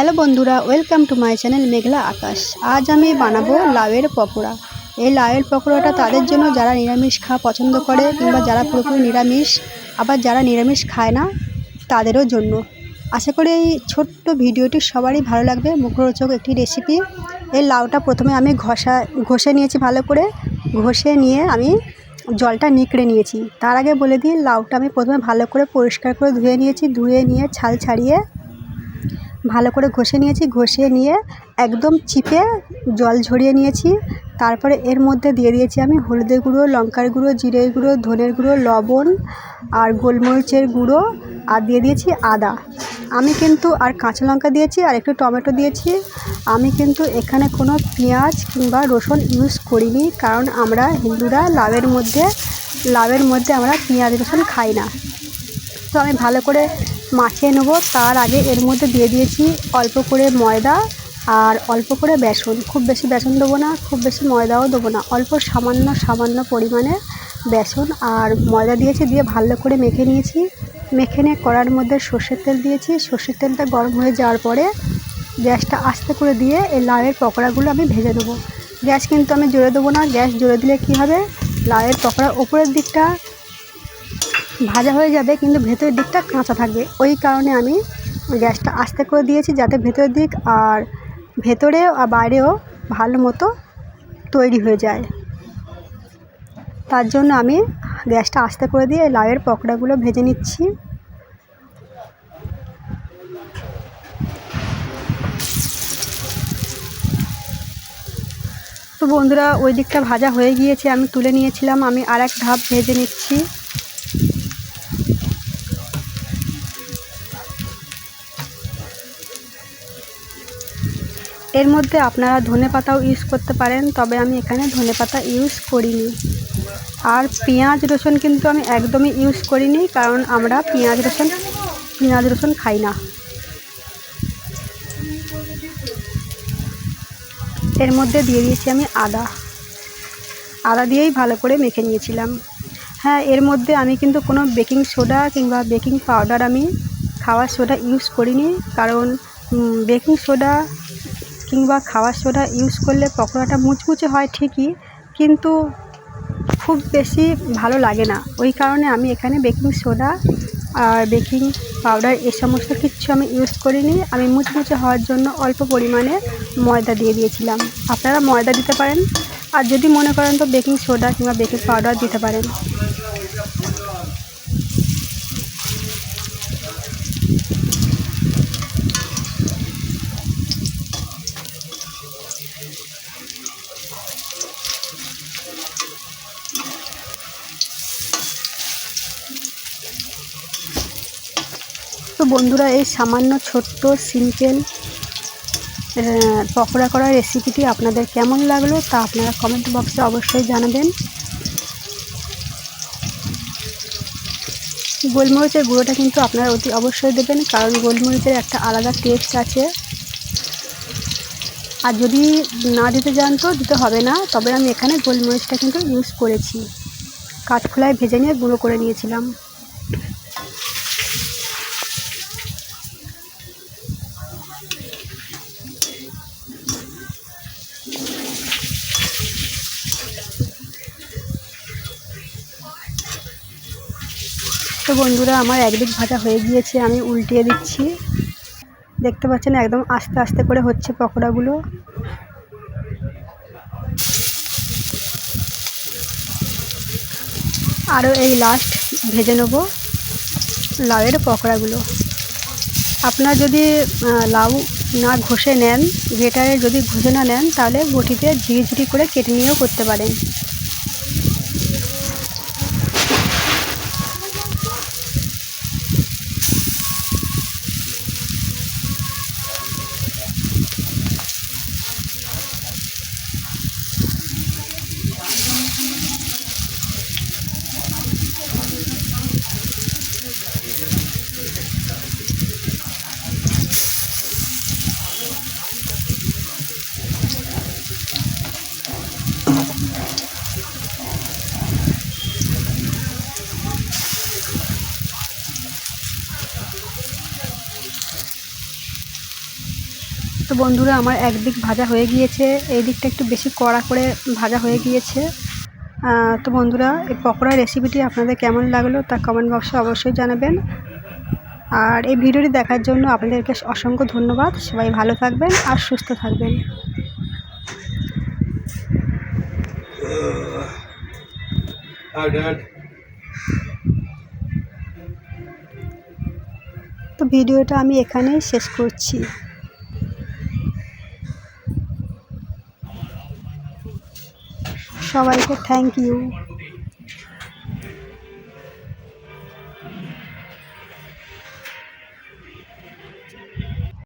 Hello বন্ধুরা, welcome to my channel মেঘলা আকাশ। আজ আমি বানাবো লাউয়ের পকোড়া। এই লাউয়ের পকোড়াটা তাদের জন্য যারা নিরামিষ খাওয়া পছন্দ করে কিংবা যারা পুরোপুরি নিরামিষ, আবার যারা নিরামিষ খায় না তাদেরও জন্য। আশা করি এই ছোট্ট ভিডিওটি সবারই ভালো লাগবে। মুখরোচক একটি রেসিপি। এই লাউটা প্রথমে আমি ঘষে নিয়েছি ভালো করে। ঘষে নিয়ে আমি জলটা নিকড়ে নিয়েছি। তার আগে বলে দিই, লাউটা আমি প্রথমে ভালো করে পরিষ্কার করে ধুয়ে নিয়েছি। ধুয়ে নিয়ে ছাল ছাড়িয়ে ভালো করে ঘষে নিয়েছি। ঘষে নিয়ে একদম চিপে জল ঝরিয়ে নিয়েছি। তারপরে এর মধ্যে দিয়ে দিয়েছি আমি হলুদের গুঁড়ো, লঙ্কার গুঁড়ো, জিরের গুঁড়ো, ধনের গুঁড়ো, লবণ আর গোলমরিচের গুঁড়ো, আর দিয়ে দিয়েছি আদা। আমি কিন্তু আর কাঁচা লঙ্কা দিয়েছি আর একটু টমেটো দিয়েছি। আমি কিন্তু এখানে কোনো পেঁয়াজ কিংবা রসুন ইউজ করিনি, কারণ আমরা হিন্দুরা লাউয়ের মধ্যে আমরা পেঁয়াজ রসুন খাই না। তো আমি ভালো করে মাখিয়ে নেব। তার আগে এর মধ্যে দিয়ে দিয়েছি অল্প করে ময়দা আর অল্প করে বেসন। খুব বেশি বেসন দেবো না, খুব বেশি ময়দাও দেবো না, অল্প সামান্য পরিমাণে বেসন আর ময়দা দিয়েছি। দিয়ে ভালো করে মেখে নিয়েছি। মেখে নিয়ে কড়ার মধ্যে সর্ষের তেল দিয়েছি। সর্ষের তেলটা গরম হয়ে যাওয়ার পরে গ্যাসটা আস্তে করে দিয়ে এই লাউয়ের পকোড়াগুলো আমি ভেজে নেবো। গ্যাস কিন্তু আমি জোরে দেবো না। গ্যাস জোরে দিলে কী হবে, লাউয়ের পকোড়ার ওপরের দিকটা ভাজা হয়ে যাবে কিন্তু ভেতরের দিকটা কাঁচা থাকবে। ওই কারণে আমি গ্যাসটা আস্তে করে দিয়েছি, যাতে ভেতরের দিক আর ভেতরে আর বাইরেও ভালো মতো তৈরি হয়ে যায়। তার জন্য আমি গ্যাসটা আস্তে করে দিয়ে লাউয়ের পকোড়াগুলো ভেজে নিচ্ছি। তো বন্ধুরা, ওই দিকটা ভাজা হয়ে গিয়েছে, আমি তুলে নিয়েছিলাম। আমি আর এক ধাপ ভেজে নিচ্ছি। এর মধ্যে আপনারা ধনেপাতাও ইউজ করতে পারেন, তবে আমি এখানে ধনেপাতা ইউজ করিনি। আর পেঁয়াজ রসুন কিন্তু আমি একদমই ইউজ করিনি, কারণ আমরা পেঁয়াজ রসুন খাই না। এর মধ্যে দিয়ে দিয়েছি আমি আদা দিয়েই ভালো করে মেখে নিয়েছিলাম। হ্যাঁ, এর মধ্যে আমি কিন্তু কোনো বেকিং সোডা কিংবা বেকিং পাউডার, আমি খাওয়ার সোডা ইউজ করিনি, কারণ বেকিং সোডা কিংবা খাওয়ার সোডা ইউজ করলে পকোড়াটা মুচমুচে হয় ঠিকই, কিন্তু খুব বেশি ভালো লাগে না। ওই কারণে আমি এখানে বেকিং সোডা আর বেকিং পাউডার এ সমস্ত কিছু আমি ইউজ করিনি। আমি মুচমুচে হওয়ার জন্য অল্প পরিমাণে ময়দা দিয়ে দিয়েছিলাম। আপনারা ময়দা দিতে পারেন, আর যদি মনে করেন তো বেকিং সোডা কিংবা বেকিং পাউডার দিতে পারেন। তো বন্ধুরা, এই সামান্য ছোট্ট সিম্পল পকোড়া করার রেসিপিটি আপনাদের কেমন লাগলো তা আপনারা কমেন্ট বক্সে অবশ্যই জানাবেন। গোলমরিচের গুঁড়োটা কিন্তু আপনারা অতি অবশ্যই দেবেন, কারণ গোলমরিচের একটা আলাদা টেস্ট আছে। আর যদি না দিতে চান তো দিতে হবে না, তবে আমি এখানে গোলমরিচটা কিন্তু ইউজ করেছি। কাঠখোলায় ভেজে নিয়ে গুঁড়ো করে নিয়েছিলাম। তো বন্ধুরা, আমার একদিক ভাজা হয়ে গিয়েছে, আমি উল্টিয়ে দিচ্ছি। দেখতে পাচ্ছেন একদম আস্তে আস্তে করে হচ্ছে পকোড়াগুলো। আরও এই লাস্ট ভেজে নেব লাউয়ের পকোড়াগুলো। আপনারা যদি লাউ না ঘষে নেন, গ্রেটারে যদি ঘষে না নেন, তাহলে বটিতে ঝিরিঝিরি করে কেটে নিয়েও করতে পারেন। তো বন্ধুরা আমার একদিক ভাজা হয়ে গিয়েছে, এই দিকটা একটু বেশি কড়া করে ভাজা হয়ে গিয়েছে। তো বন্ধুরা এই পকোড়ার রেসিপিটি আপনাদের কেমন লাগলো তা কমেন্ট বক্সে অবশ্যই জানাবেন। আর এই ভিডিওটি দেখার জন্য আপনাদেরকে অসংখ্য ধন্যবাদ। সবাই ভালো থাকবেন আর সুস্থ থাকবেন। তো ভিডিওটা আমি এখানেই শেষ করছি। সবাইকে থ্যাংক ইউ।